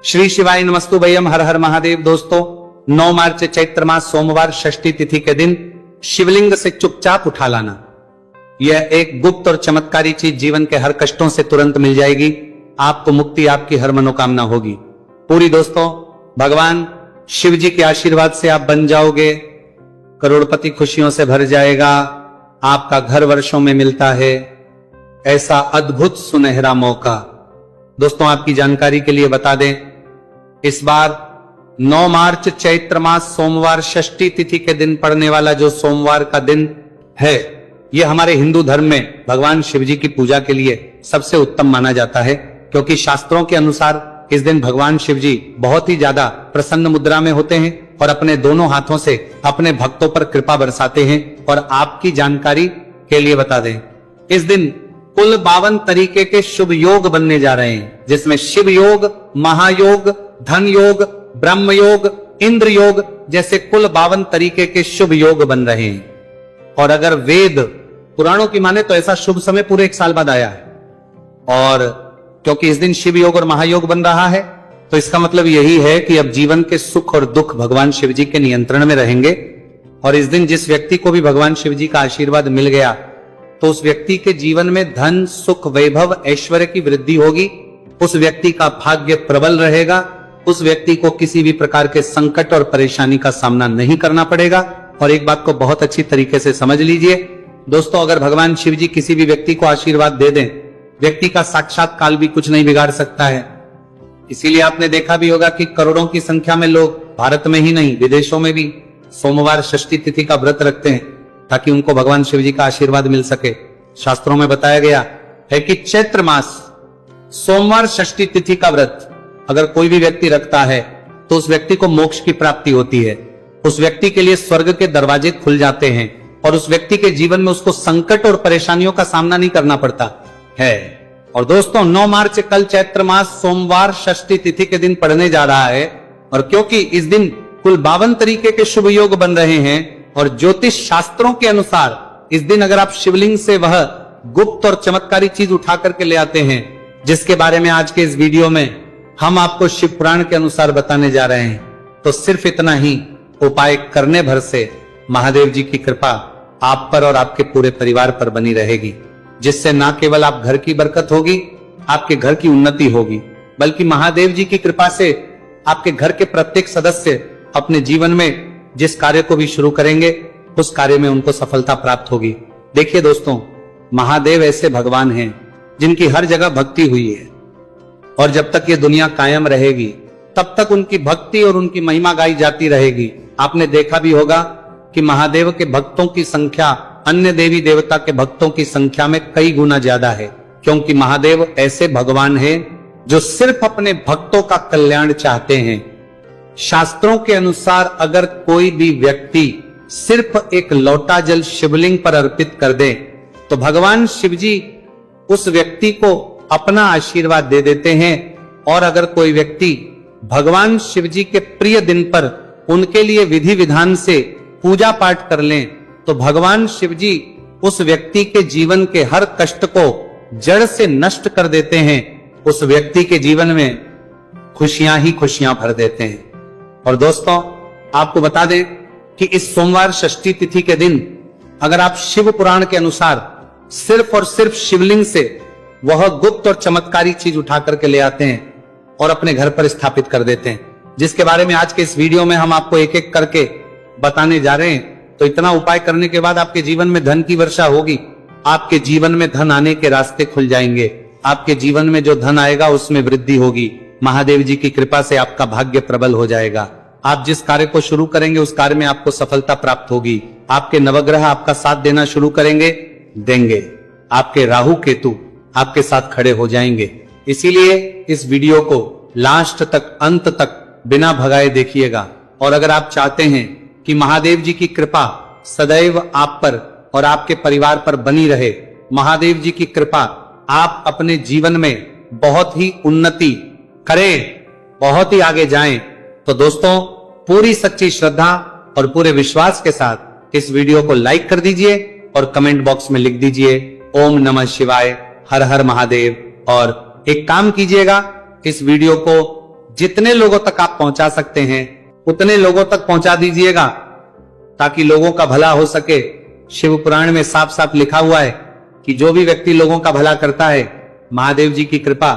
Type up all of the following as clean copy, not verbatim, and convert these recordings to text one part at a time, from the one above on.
श्री शिवाय नमस्तुभयम। हर हर महादेव। दोस्तों 9 मार्च चैत्र मास सोमवार षष्ठी तिथि के दिन शिवलिंग से चुपचाप उठा लाना, यह एक गुप्त और चमत्कारी चीज जीवन के हर कष्टों से तुरंत मिल जाएगी। आपको मुक्ति, आपकी हर मनोकामना होगी पूरी। दोस्तों भगवान शिव जी के आशीर्वाद से आप बन जाओगे, करोड़पति खुशियों से भर जाएगा। आपका घर वर्षों में मिलता है ऐसा अद्भुत सुनहरा मौका। दोस्तों आपकी जानकारी के लिए बता दें, इस बार 9 मार्च चैत्र मास सोमवार षष्ठी तिथि के दिन पड़ने वाला जो सोमवार का दिन है, यह हमारे हिंदू धर्म में भगवान शिव जी की पूजा के लिए सबसे उत्तम माना जाता है, क्योंकि शास्त्रों के अनुसार इस दिन भगवान शिव जी बहुत ही ज्यादा प्रसन्न मुद्रा में होते हैं और अपने दोनों हाथों से अपने भक्तों पर कृपा बरसाते हैं। और आपकी जानकारी के लिए बता दें, इस दिन कुल 52 तरीके के शुभ योग बनने जा रहे हैं, जिसमें शिव योग, महायोग, धन योग, ब्रह्म योग, इंद्र योग जैसे कुल 52 तरीके के शुभ योग बन रहे हैं। और अगर वेद पुराणों की माने तो ऐसा शुभ समय पूरे 1 साल बाद आया है। और क्योंकि इस दिन शिव योग और महायोग बन रहा है, तो इसका मतलब यही है कि अब जीवन के सुख और दुख भगवान शिव जी के नियंत्रण में रहेंगे। और इस दिन जिस व्यक्ति को भी भगवान शिव जी का आशीर्वाद मिल गया, तो उस व्यक्ति के जीवन में धन, सुख, वैभव, ऐश्वर्य की वृद्धि होगी। उस व्यक्ति का भाग्य प्रबल रहेगा। उस व्यक्ति को किसी भी प्रकार के संकट और परेशानी का सामना नहीं करना पड़ेगा। और एक बात को बहुत अच्छी तरीके से समझ लीजिए दोस्तों, अगर भगवान शिव जी किसी भी व्यक्ति को आशीर्वाद दे दें, व्यक्ति का साक्षात काल भी कुछ नहीं बिगाड़ सकता है। इसीलिए आपने देखा भी होगा कि करोड़ों की संख्या में लोग भारत में ही नहीं विदेशों में भी सोमवार षष्ठी तिथि का व्रत रखते हैं, ताकि उनको भगवान शिव जी का आशीर्वाद मिल सके। शास्त्रों में बताया गया है कि चैत्र मास सोमवार षष्ठी तिथि का व्रत अगर कोई भी व्यक्ति रखता है, तो उस व्यक्ति को मोक्ष की प्राप्ति होती है। उस व्यक्ति के लिए स्वर्ग के दरवाजे खुल जाते हैं और उस व्यक्ति के जीवन में उसको संकट और परेशानियों का सामना नहीं करना पड़ता है। और दोस्तों 9 मार्च कल चैत्र मास सोमवार षष्ठी तिथि के दिन पड़ने जा रहा है, और क्योंकि इस दिन कुल 52 तरीके के शुभ योग बन रहे हैं, और ज्योतिष शास्त्रों के अनुसार इस दिन अगर आप शिवलिंग से वह गुप्त और चमत्कारी चीज उठा करके ले आते हैं, जिसके बारे में आज के इस वीडियो में हम आपको शिव पुराण के अनुसार बताने जा रहे हैं, तो सिर्फ इतना ही उपाय करने भर से महादेव जी की कृपा आप पर और आपके पूरे परिवार पर बनी रहेगी, जिससे ना केवल आप घर की बरकत होगी, आपके घर की उन्नति होगी, बल्कि महादेव जी की कृपा से आपके घर के प्रत्येक सदस्य अपने जीवन में जिस कार्य को भी शुरू करेंगे, उस कार्य में उनको सफलता प्राप्त होगी। देखिए दोस्तों, महादेव ऐसे भगवान हैं जिनकी हर जगह भक्ति हुई है, और जब तक ये दुनिया कायम रहेगी तब तक उनकी भक्ति और उनकी महिमा गाई जाती रहेगी। आपने देखा भी होगा कि महादेव के भक्तों की संख्या अन्य देवी देवता के भक्तों की संख्या में कई गुना ज्यादा है, क्योंकि महादेव ऐसे भगवान हैं जो सिर्फ अपने भक्तों का कल्याण चाहते हैं। शास्त्रों के अनुसार अगर कोई भी व्यक्ति सिर्फ एक लोटा जल शिवलिंग पर अर्पित कर दे, तो भगवान शिव जी उस व्यक्ति को अपना आशीर्वाद दे देते हैं। और अगर कोई व्यक्ति भगवान शिव जी के प्रिय दिन पर उनके लिए विधि विधान से पूजा पाठ कर लें, तो भगवान शिव जी उस व्यक्ति के जीवन के हर कष्ट को जड़ से नष्ट कर देते हैं। उस व्यक्ति के जीवन में खुशियां ही खुशियां भर देते हैं। और दोस्तों आपको बता दें कि इस सोमवार षष्ठी तिथि के दिन अगर आप शिव पुराण के अनुसार सिर्फ और सिर्फ शिवलिंग से वह गुप्त और चमत्कारी चीज उठा करके ले आते हैं और अपने घर पर स्थापित कर देते हैं, जिसके बारे में आज के इस वीडियो में हम आपको एक एक करके बताने जा रहे हैं, तो इतना उपाय करने के बाद आपके जीवन में धन की वर्षा होगी। आपके जीवन में धन आने के रास्ते खुल जाएंगे। आपके जीवन में जो धन आएगा उसमें वृद्धि होगी। महादेव जी की कृपा से आपका भाग्य प्रबल हो जाएगा। आप जिस कार्य को शुरू करेंगे उस कार्य में आपको सफलता प्राप्त होगी। आपके नवग्रह आपका साथ देना शुरू देंगे। आपके राहु केतु आपके साथ खड़े हो जाएंगे। इसीलिए इस वीडियो को लास्ट तक, अंत तक बिना भगाए देखिएगा। और अगर आप चाहते हैं कि महादेव जी की कृपा सदैव आप पर और आपके परिवार पर बनी रहे, महादेव जी की कृपा आप अपने जीवन में बहुत ही उन्नति करें, बहुत ही आगे जाएं, तो दोस्तों पूरी सच्ची श्रद्धा और पूरे विश्वास के साथ इस वीडियो को लाइक कर दीजिए और कमेंट बॉक्स में लिख दीजिए ओम नमः शिवाय, हर हर महादेव। और एक काम कीजिएगा, इस वीडियो को जितने लोगों तक आप पहुंचा सकते हैं उतने लोगों तक पहुंचा दीजिएगा ताकि लोगों का भला हो सके। शिव पुराण में साफ साफ लिखा हुआ है कि जो भी व्यक्ति लोगों का भला करता है, महादेव जी की कृपा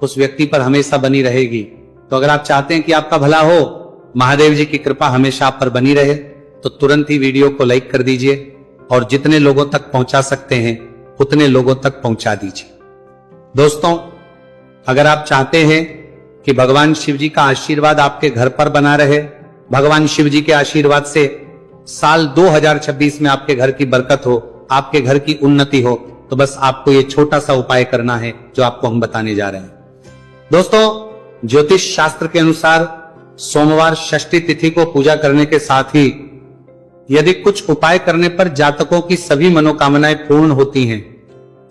उस व्यक्ति पर हमेशा बनी रहेगी। तो अगर आप चाहते हैं कि आपका भला हो, महादेव जी की कृपा हमेशा आप पर बनी रहे, तो तुरंत ही वीडियो को लाइक कर दीजिए और जितने लोगों तक पहुंचा सकते हैं उतने लोगों तक पहुंचा दीजिए। दोस्तों, अगर आप चाहते हैं कि भगवान शिव जी का आशीर्वाद आपके घर पर बना रहे, भगवान शिव जी के आशीर्वाद से साल 2026 में आपके घर की बरकत हो, आपके घर की उन्नति हो, तो बस आपको ये छोटा सा उपाय करना है जो आपको हम बताने जा रहे हैं। दोस्तों, ज्योतिष शास्त्र के अनुसार सोमवार षष्ठी तिथि को पूजा करने के साथ ही यदि कुछ उपाय करने पर जातकों की सभी मनोकामनाएं पूर्ण होती हैं।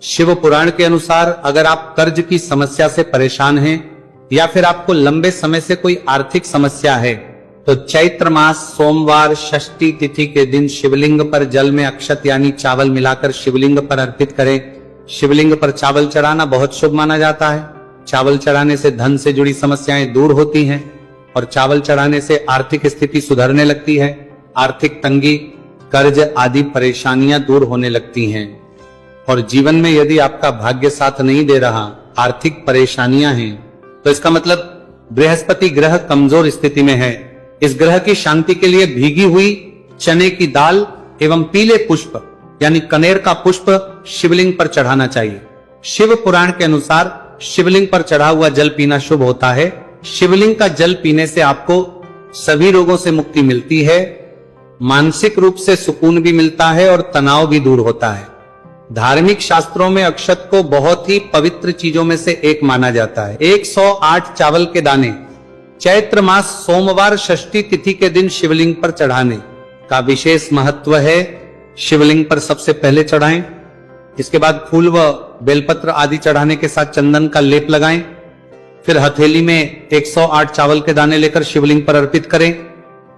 शिव पुराण के अनुसार अगर आप कर्ज की समस्या से परेशान हैं या फिर आपको लंबे समय से कोई आर्थिक समस्या है, तो चैत्र मास सोमवार षष्ठी तिथि के दिन शिवलिंग पर जल में अक्षत यानी चावल मिलाकर शिवलिंग पर अर्पित करें। शिवलिंग पर चावल चढ़ाना बहुत शुभ माना जाता है। चावल चढ़ाने से धन से जुड़ी समस्याएं दूर होती हैं और चावल चढ़ाने से आर्थिक स्थिति सुधरने लगती है। आर्थिक तंगी, कर्ज आदि परेशानियां दूर होने लगती हैं। और जीवन में यदि आपका भाग्य साथ नहीं दे रहा, आर्थिक परेशानियां हैं, तो इसका मतलब बृहस्पति ग्रह कमजोर स्थिति में है। इस ग्रह की शांति के लिए भीगी हुई चने की दाल एवं पीले पुष्प यानी कनेर का पुष्प शिवलिंग पर चढ़ाना चाहिए। शिव पुराण के अनुसार शिवलिंग पर चढ़ा हुआ जल पीना शुभ होता है। शिवलिंग का जल पीने से आपको सभी रोगों से मुक्ति मिलती है, मानसिक रूप से सुकून भी मिलता है और तनाव भी दूर होता है। धार्मिक शास्त्रों में अक्षत को बहुत ही पवित्र चीजों में से एक माना जाता है। 108 चावल के दाने चैत्र मास सोमवार षष्ठी तिथि के दिन शिवलिंग पर चढ़ाने का विशेष महत्व है। शिवलिंग पर सबसे पहले चढ़ाएं, इसके बाद फूल व बेलपत्र आदि चढ़ाने के साथ चंदन का लेप लगाएं। फिर हथेली में 108 चावल के दाने लेकर शिवलिंग पर अर्पित करें।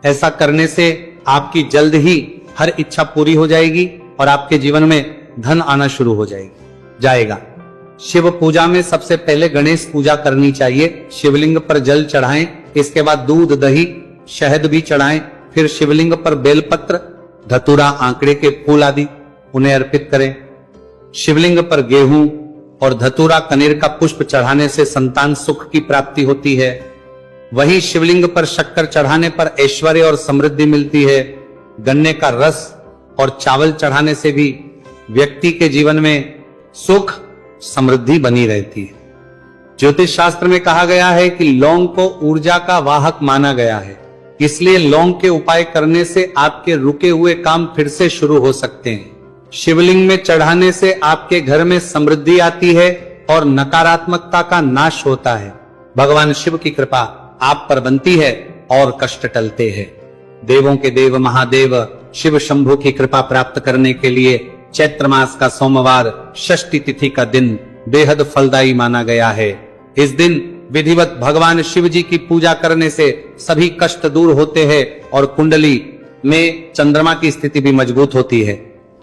ऐसा करने से आपकी जल्द ही हर इच्छा पूरी हो जाएगी और आपके जीवन में धन आना शुरू हो जाएगा। शिव पूजा में सबसे पहले गणेश पूजा करनी चाहिए। शिवलिंग पर जल चढ़ाएं, इसके बाद दूध, दही, शहद भी चढ़ाएं। फिर शिवलिंग पर बेलपत्र, धतूरा, आंकड़े के फूल आदि उन्हें अर्पित करें। शिवलिंग पर गेहूं और धतूरा, कनेर का पुष्प चढ़ाने से संतान सुख की प्राप्ति होती है। वहीं शिवलिंग पर शक्कर चढ़ाने पर ऐश्वर्य और समृद्धि मिलती है। गन्ने का रस और चावल चढ़ाने से भी व्यक्ति के जीवन में सुख समृद्धि बनी रहती है। ज्योतिष शास्त्र में कहा गया है कि लौंग को ऊर्जा का वाहक माना गया है, इसलिए लौंग के उपाय करने से आपके रुके हुए काम फिर से शुरू हो सकते हैं। शिवलिंग में चढ़ाने से आपके घर में समृद्धि आती है और नकारात्मकता का नाश होता है। भगवान शिव की कृपा आप पर बनती है और कष्ट टलते हैं। देवों के देव महादेव शिव शंभु की कृपा प्राप्त करने के लिए चैत्र मास का सोमवार षष्ठी तिथि का दिन बेहद फलदायी माना गया है। इस दिन विधिवत भगवान शिव जी की पूजा करने से सभी कष्ट दूर होते हैं और कुंडली में चंद्रमा की स्थिति भी मजबूत होती है।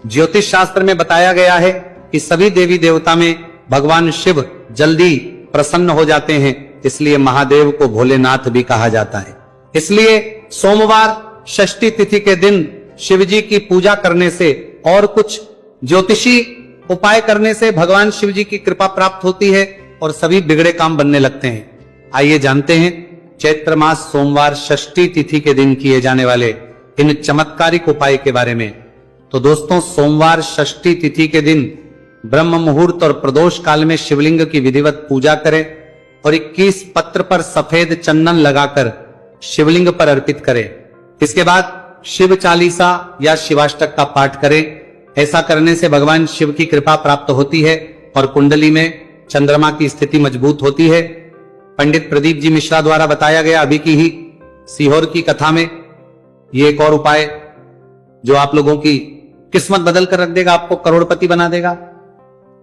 ज्योतिष शास्त्र में बताया गया है कि सभी देवी देवता में भगवान शिव जल्दी प्रसन्न हो जाते हैं, इसलिए महादेव को भोलेनाथ भी कहा जाता है। इसलिए सोमवार षष्ठी तिथि के दिन शिव जी की पूजा करने से और कुछ ज्योतिषी उपाय करने से भगवान शिव जी की कृपा प्राप्त होती है और सभी बिगड़े काम बनने लगते हैं। आइए जानते हैं चैत्र मास सोमवार षष्ठी तिथि के दिन किए जाने वाले इन चमत्कारिक उपाय के बारे में। तो दोस्तों, सोमवार षष्ठी तिथि के दिन ब्रह्म मुहूर्त और प्रदोष काल में शिवलिंग की विधिवत पूजा करें और 21 पत्र पर सफेद चंदन लगाकर शिवलिंग पर अर्पित करें। इसके बाद शिव चालीसा या शिवाष्टक का पाठ करें। ऐसा करने से भगवान शिव की कृपा प्राप्त होती है और कुंडली में चंद्रमा की स्थिति मजबूत होती है। पंडित प्रदीप जी मिश्रा द्वारा बताया गया अभी की ही सीहोर की कथा में ये एक और उपाय जो आप लोगों की किस्मत बदल कर रख देगा, आपको करोड़पति बना देगा।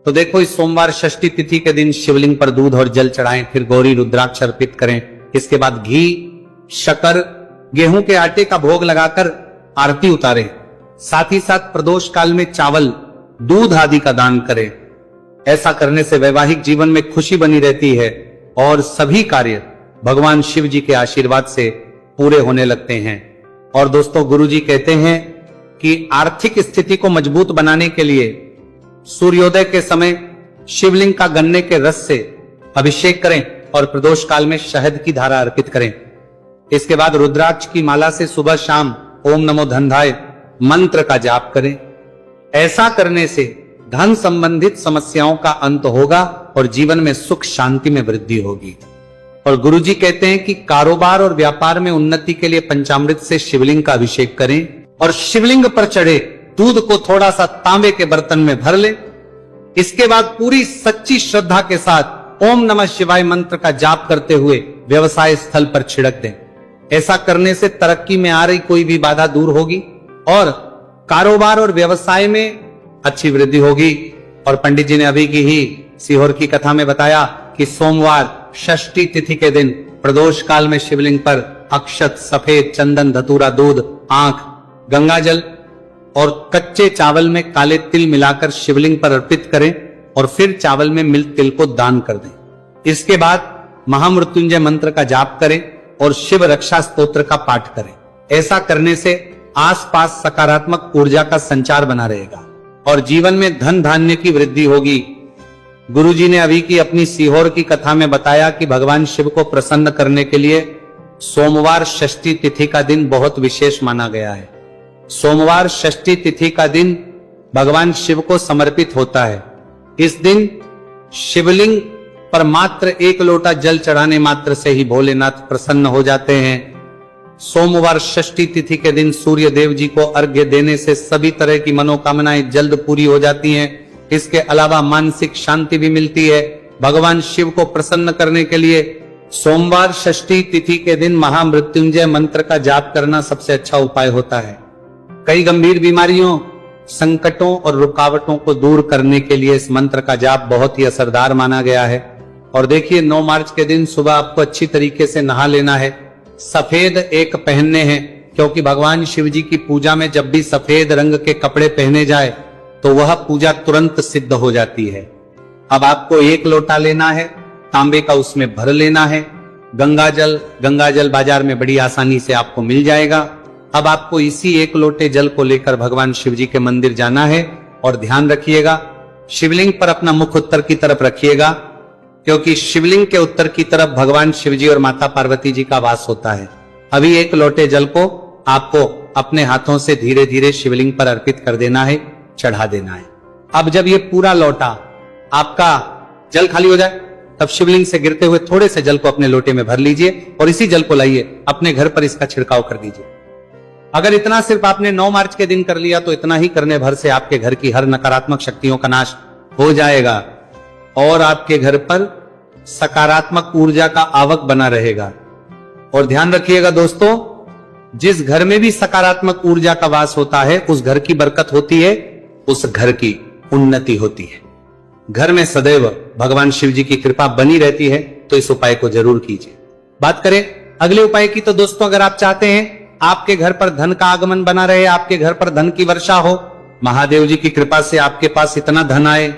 तो देखो, इस सोमवार षष्ठी तिथि के दिन शिवलिंग पर दूध और जल चढ़ाएं, फिर गौरी रुद्राक्ष अर्पित करें। इसके बाद घी, शक्कर, गेहूं के आटे का भोग लगाकर आरती उतारें। साथ ही साथ प्रदोष काल में चावल, दूध आदि का दान करें। ऐसा करने से वैवाहिक जीवन में खुशी बनी रहती है और सभी कार्य भगवान शिव जी के आशीर्वाद से पूरे होने लगते हैं। और दोस्तों, गुरुजी कहते हैं कि आर्थिक स्थिति को मजबूत बनाने के लिए सूर्योदय के समय शिवलिंग का गन्ने के रस से अभिषेक करें और प्रदोष काल में शहद की धारा अर्पित करें। इसके बाद रुद्राक्ष की माला से सुबह शाम ओम नमो धनधाय मंत्र का जाप करें। ऐसा करने से धन संबंधित समस्याओं का अंत होगा और जीवन में सुख शांति में वृद्धि होगी। और गुरुजी कहते हैं कि कारोबार और व्यापार में उन्नति के लिए पंचामृत से शिवलिंग का अभिषेक करें और शिवलिंग पर चढ़े दूध को थोड़ा सा तांबे के बर्तन में भर ले। इसके बाद पूरी सच्ची श्रद्धा के साथ ओम नमः शिवाय मंत्र का जाप करते हुए व्यवसाय स्थल पर छिड़क दें। ऐसा करने से तरक्की में आ रही कोई भी बाधा दूर होगी और कारोबार और व्यवसाय में अच्छी वृद्धि होगी। और पंडित जी ने अभी की ही सीहोर की कथा में बताया कि सोमवार षष्ठी तिथि के दिन प्रदोष काल में शिवलिंग पर अक्षत, सफेद चंदन, धतूरा, दूध, आंख, गंगाजल और कच्चे चावल में काले तिल मिलाकर शिवलिंग पर अर्पित करें और फिर चावल में मिल तिल को दान कर दें। इसके बाद महामृत्युंजय मंत्र का जाप करें और शिव रक्षा स्तोत्र का पाठ करें। ऐसा करने से आसपास सकारात्मक ऊर्जा का संचार बना रहेगा और जीवन में धन धान्य की वृद्धि होगी। गुरुजी ने अभी की अपनी सीहोर की कथा में बताया कि भगवान शिव को प्रसन्न करने के लिए सोमवार षष्ठी तिथि का दिन बहुत विशेष माना गया है। सोमवार षष्ठी तिथि का दिन भगवान शिव को समर्पित होता है। इस दिन शिवलिंग पर मात्र 1 लोटा जल चढ़ाने मात्र से ही भोलेनाथ प्रसन्न हो जाते हैं। सोमवार षष्ठी तिथि के दिन सूर्य देव जी को अर्घ्य देने से सभी तरह की मनोकामनाएं जल्द पूरी हो जाती हैं। इसके अलावा मानसिक शांति भी मिलती है। भगवान शिव को प्रसन्न करने के लिए सोमवार षष्ठी तिथि के दिन महामृत्युंजय मंत्र का जाप करना सबसे अच्छा उपाय होता है। कई गंभीर बीमारियों, संकटों और रुकावटों को दूर करने के लिए इस मंत्र का जाप बहुत ही असरदार माना गया है। और देखिए, 9 मार्च के दिन सुबह आपको अच्छी तरीके से नहा लेना है। सफेद एक पहनने हैं, क्योंकि भगवान शिव जी की पूजा में जब भी सफेद रंग के कपड़े पहने जाए तो वह पूजा तुरंत सिद्ध हो जाती है। अब आपको 1 लोटा लेना है, तांबे का उसमें भर लेना है। गंगाजल बाजार में बड़ी आसानी से आपको मिल जाएगा। अब आपको इसी 1 लोटे जल को लेकर भगवान शिव जी के मंदिर जाना है और ध्यान रखिएगा, शिवलिंग पर अपना मुख उत्तर की तरफ रखिएगा, क्योंकि शिवलिंग के उत्तर की तरफ भगवान शिव जी और माता पार्वती जी का वास होता है। अभी 1 लोटे जल को आपको अपने हाथों से धीरे धीरे शिवलिंग पर अर्पित कर देना है, चढ़ा देना है। अब जब ये पूरा लोटा आपका जल खाली हो जाए, तब शिवलिंग से गिरते हुए थोड़े से जल को अपने लोटे में भर लीजिए और इसी जल को लाइए अपने घर पर, इसका छिड़काव कर दीजिए। अगर इतना सिर्फ आपने 9 मार्च के दिन कर लिया तो इतना ही करने भर से आपके घर की हर नकारात्मक शक्तियों का नाश हो जाएगा और आपके घर पर सकारात्मक ऊर्जा का आवक बना रहेगा। और ध्यान रखिएगा दोस्तों, जिस घर में भी सकारात्मक ऊर्जा का वास होता है उस घर की बरकत होती है, उस घर की उन्नति होती है। घर में सदैव भगवान शिव जी की कृपा बनी रहती है, तो इस उपाय को जरूर कीजिए। बात करें अगले उपाय की, तो दोस्तों, अगर आप चाहते हैं आपके घर पर धन का आगमन बना रहे, आपके घर पर धन की वर्षा हो, महादेव जी की कृपा से आपके पास इतना धन आए,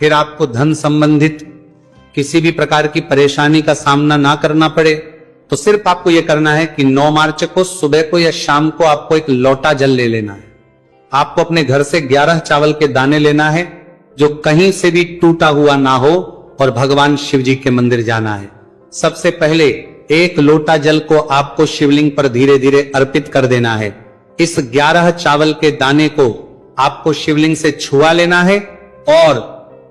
फिर आपको धन संबंधित किसी भी प्रकार की परेशानी का सामना ना करना पड़े, तो सिर्फ आपको यह करना है कि 9 मार्च को सुबह को या शाम को आपको 1 लोटा जल ले लेना है। आपको अपने घर से 11 चावल के दाने लेना है, जो कहीं से भी टूटा हुआ ना हो, और भगवान शिव जी के मंदिर जाना है। सबसे पहले 1 लोटा जल को आपको शिवलिंग पर धीरे धीरे अर्पित कर देना है। इस 11 चावल के दाने को आपको शिवलिंग से छुआ लेना है और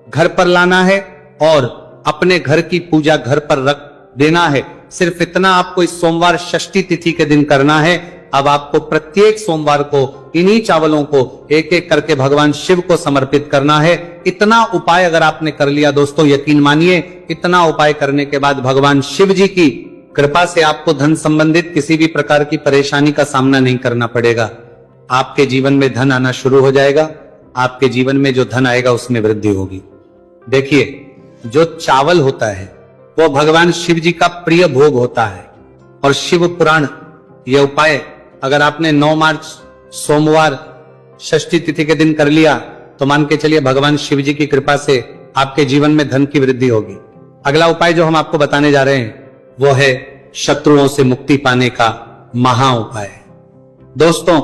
घर पर लाना है और अपने घर की पूजा घर पर रख देना है। सिर्फ इतना आपको इस सोमवार षष्ठी तिथि के दिन करना है। अब आपको प्रत्येक सोमवार को इन्हीं चावलों को एक एक करके भगवान शिव को समर्पित करना है। इतना उपाय अगर आपने कर लिया दोस्तों, यकीन मानिए, इतना उपाय करने के बाद भगवान शिव जी की कृपा से आपको धन संबंधित किसी भी प्रकार की परेशानी का सामना नहीं करना पड़ेगा। आपके जीवन में धन आना शुरू हो जाएगा। आपके जीवन में जो धन आएगा उसमें वृद्धि होगी। देखिए, जो चावल होता है वो भगवान शिव जी का प्रिय भोग होता है और शिव पुराण यह उपाय अगर आपने 9 मार्च सोमवार षष्ठी तिथि के दिन कर लिया तो मान के चलिए भगवान शिव जी की कृपा से आपके जीवन में धन की वृद्धि होगी। अगला उपाय जो हम आपको बताने जा रहे हैं वो है शत्रुओं से मुक्ति पाने का महा उपाय। दोस्तों,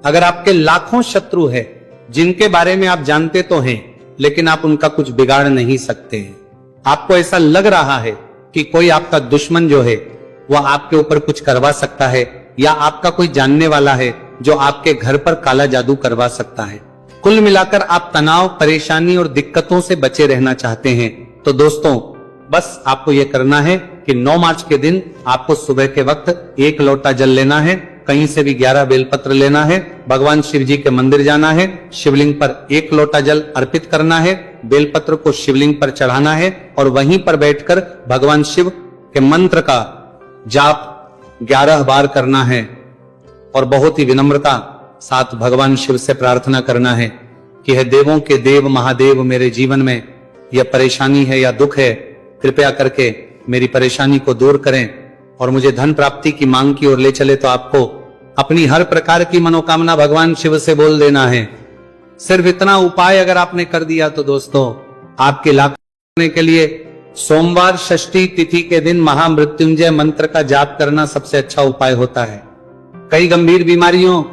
अगर आपके लाखों शत्रु है जिनके बारे में आप जानते तो हैं, लेकिन आप उनका कुछ बिगाड़ नहीं सकते हैं, आपको ऐसा लग रहा है कि कोई आपका दुश्मन जो है वह आपके ऊपर कुछ करवा सकता है, या आपका कोई जानने वाला है जो आपके घर पर काला जादू करवा सकता है, कुल मिलाकर आप तनाव, परेशानी और दिक्कतों से बचे रहना चाहते हैं, तो दोस्तों बस आपको यह करना है कि 9 मार्च के दिन आपको सुबह के वक्त 1 लोटा जल लेना है, कहीं से भी 11 बेलपत्र लेना है, भगवान शिव जी के मंदिर जाना है, शिवलिंग पर 1 लोटा जल अर्पित करना है, बेलपत्र को शिवलिंग पर चढ़ाना है और वहीं पर बैठकर भगवान शिव के मंत्र का जाप 11 बार करना है और बहुत ही विनम्रता साथ भगवान शिव से प्रार्थना करना है कि हे देवों के देव महादेव, मेरे जीवन में यह परेशानी है या दुख है, कृपया करके मेरी परेशानी को दूर करें और मुझे धन प्राप्ति की मांग की ओर ले चले। तो आपको अपनी हर प्रकार की मनोकामना भगवान शिव से बोल देना है। सिर्फ इतना उपाय अगर आपने कर दिया तो दोस्तों आपके लाभ करने के लिए सोमवार षष्ठी तिथि के दिन महामृत्युंजय मंत्र का जाप करना सबसे अच्छा उपाय होता है। कई गंभीर बीमारियों,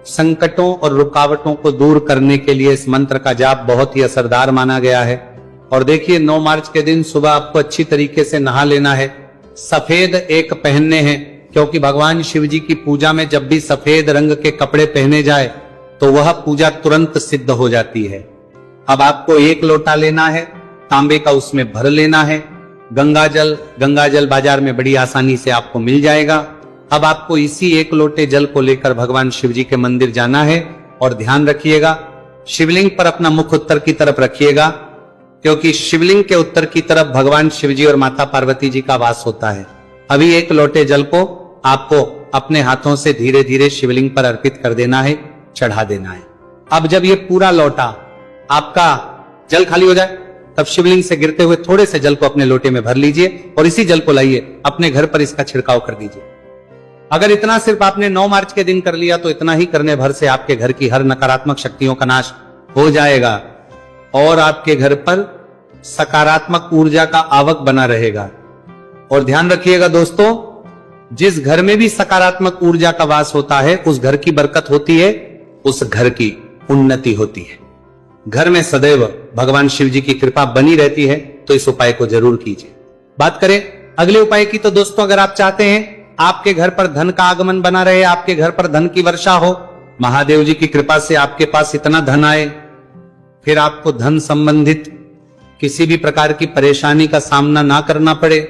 संकटों और रुकावटों को दूर करने के लिए इस मंत्र का जाप बहुत ही असरदार माना गया है। और देखिए, 9 मार्च के दिन सुबह आपको अच्छी तरीके से नहा लेना है, सफेद एक पहनने हैं, क्योंकि भगवान शिव जी की पूजा में जब भी सफेद रंग के कपड़े पहने जाए तो वह पूजा तुरंत सिद्ध हो जाती है। अब आपको 1 लोटा लेना है, तांबे का उसमें भर लेना है, गंगाजल बाजार में बड़ी आसानी से आपको मिल जाएगा। अब आपको इसी 1 लोटे जल को लेकर भगवान शिव जी के मंदिर जाना है और ध्यान रखिएगा, शिवलिंग पर अपना मुख उत्तर की तरफ रखिएगा, क्योंकि शिवलिंग के उत्तर की तरफ भगवान शिव जी और माता पार्वती जी का वास होता है। अभी 1 लोटे जल को आपको अपने हाथों से धीरे धीरे शिवलिंग पर अर्पित कर देना है, चढ़ा देना है। अब जब ये पूरा लोटा आपका जल खाली हो जाए, तब शिवलिंग से गिरते हुए थोड़े से जल को अपने लोटे में भर लीजिए और इसी जल को लाइए अपने घर पर इसका छिड़काव कर दीजिए। अगर इतना सिर्फ आपने 9 मार्च के दिन कर लिया तो इतना ही करने भर से आपके घर की हर नकारात्मक शक्तियों का नाश हो जाएगा और आपके घर पर सकारात्मक ऊर्जा का आवक बना रहेगा। और ध्यान रखिएगा दोस्तों, जिस घर में भी सकारात्मक ऊर्जा का वास होता है उस घर की बरकत होती है, उस घर की उन्नति होती है। घर में सदैव भगवान शिव जी की कृपा बनी रहती है, तो इस उपाय को जरूर कीजिए। बात करें अगले उपाय की, तो दोस्तों अगर आप चाहते हैं आपके घर पर धन का आगमन बना रहे, आपके घर पर धन की वर्षा हो, महादेव जी की कृपा से आपके पास इतना धन आए, फिर आपको धन संबंधित किसी भी प्रकार की परेशानी का सामना ना करना पड़े,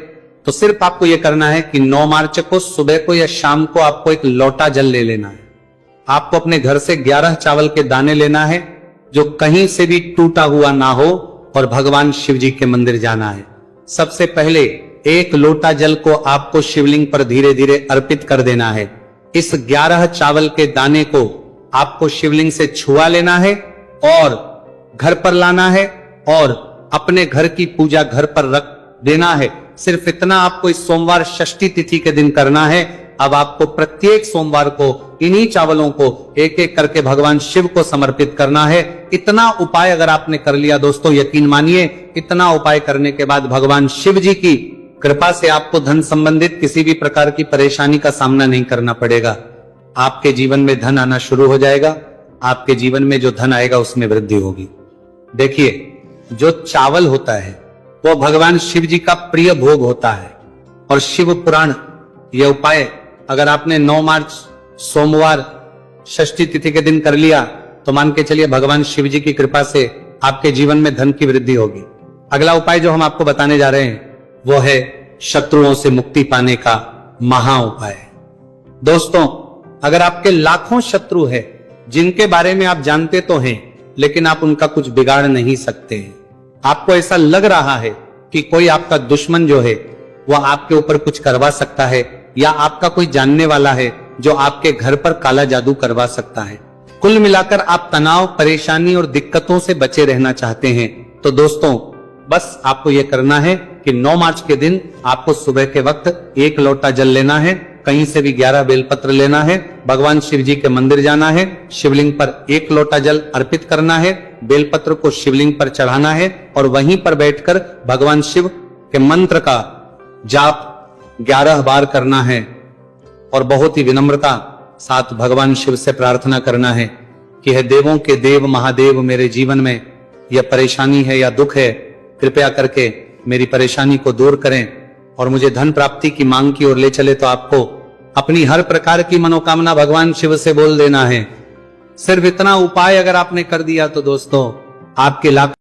तो सिर्फ आपको यह करना है कि 9 मार्च को सुबह को या शाम को आपको 1 लोटा जल ले लेना है। आपको अपने घर से 11 चावल के दाने लेना है जो कहीं से भी टूटा हुआ ना हो और भगवान शिव जी के मंदिर जाना है। सबसे पहले 1 लोटा जल को आपको शिवलिंग पर धीरे धीरे अर्पित कर देना है। इस 11 चावल के दाने को आपको शिवलिंग से छुआ लेना है और घर पर लाना है और अपने घर की पूजा घर पर रख देना है। सिर्फ इतना आपको इस सोमवार षष्ठी तिथि के दिन करना है। अब आपको प्रत्येक सोमवार को इन्हीं चावलों को एक एक करके भगवान शिव को समर्पित करना है। इतना उपाय अगर आपने कर लिया दोस्तों, यकीन मानिए इतना उपाय करने के बाद भगवान शिव जी की कृपा से आपको धन संबंधित किसी भी प्रकार की परेशानी का सामना नहीं करना पड़ेगा। आपके जीवन में धन आना शुरू हो जाएगा। आपके जीवन में जो धन आएगा उसमें वृद्धि होगी। देखिए, जो चावल होता है वो भगवान शिव जी का प्रिय भोग होता है और शिव पुराण यह उपाय अगर आपने 9 मार्च सोमवार षष्ठी तिथि के दिन कर लिया तो मान के चलिए भगवान शिव जी की कृपा से आपके जीवन में धन की वृद्धि होगी। अगला उपाय जो हम आपको बताने जा रहे हैं वो है शत्रुओं से मुक्ति पाने का महा उपाय। दोस्तों, अगर आपके लाखों शत्रु है जिनके बारे में आप जानते तो हैं, लेकिन आप उनका कुछ बिगाड़ नहीं सकते हैं, आपको ऐसा लग रहा है कि कोई आपका दुश्मन जो है वह आपके ऊपर कुछ करवा सकता है, या आपका कोई जानने वाला है जो आपके घर पर काला जादू करवा सकता है, कुल मिलाकर आप तनाव, परेशानी और दिक्कतों से बचे रहना चाहते हैं, तो दोस्तों बस आपको यह करना है कि 9 मार्च के दिन आपको सुबह के वक्त 1 लोटा जल लेना है, कहीं से भी 11 बेलपत्र लेना है, भगवान शिव जी के मंदिर जाना है, शिवलिंग पर 1 लोटा जल अर्पित करना है, बेलपत्र को शिवलिंग पर चढ़ाना है और वहीं पर बैठकर भगवान शिव के मंत्र का जाप 11 बार करना है और बहुत ही विनम्रता साथ भगवान शिव से प्रार्थना करना है कि हे देवों के देव महादेव, मेरे जीवन में यह परेशानी है या दुख है, कृपया करके मेरी परेशानी को दूर करें और मुझे धन प्राप्ति की मांग की ओर ले चले। तो आपको अपनी हर प्रकार की मनोकामना भगवान शिव से बोल देना है। सिर्फ इतना उपाय अगर आपने कर दिया तो दोस्तों आपके लाख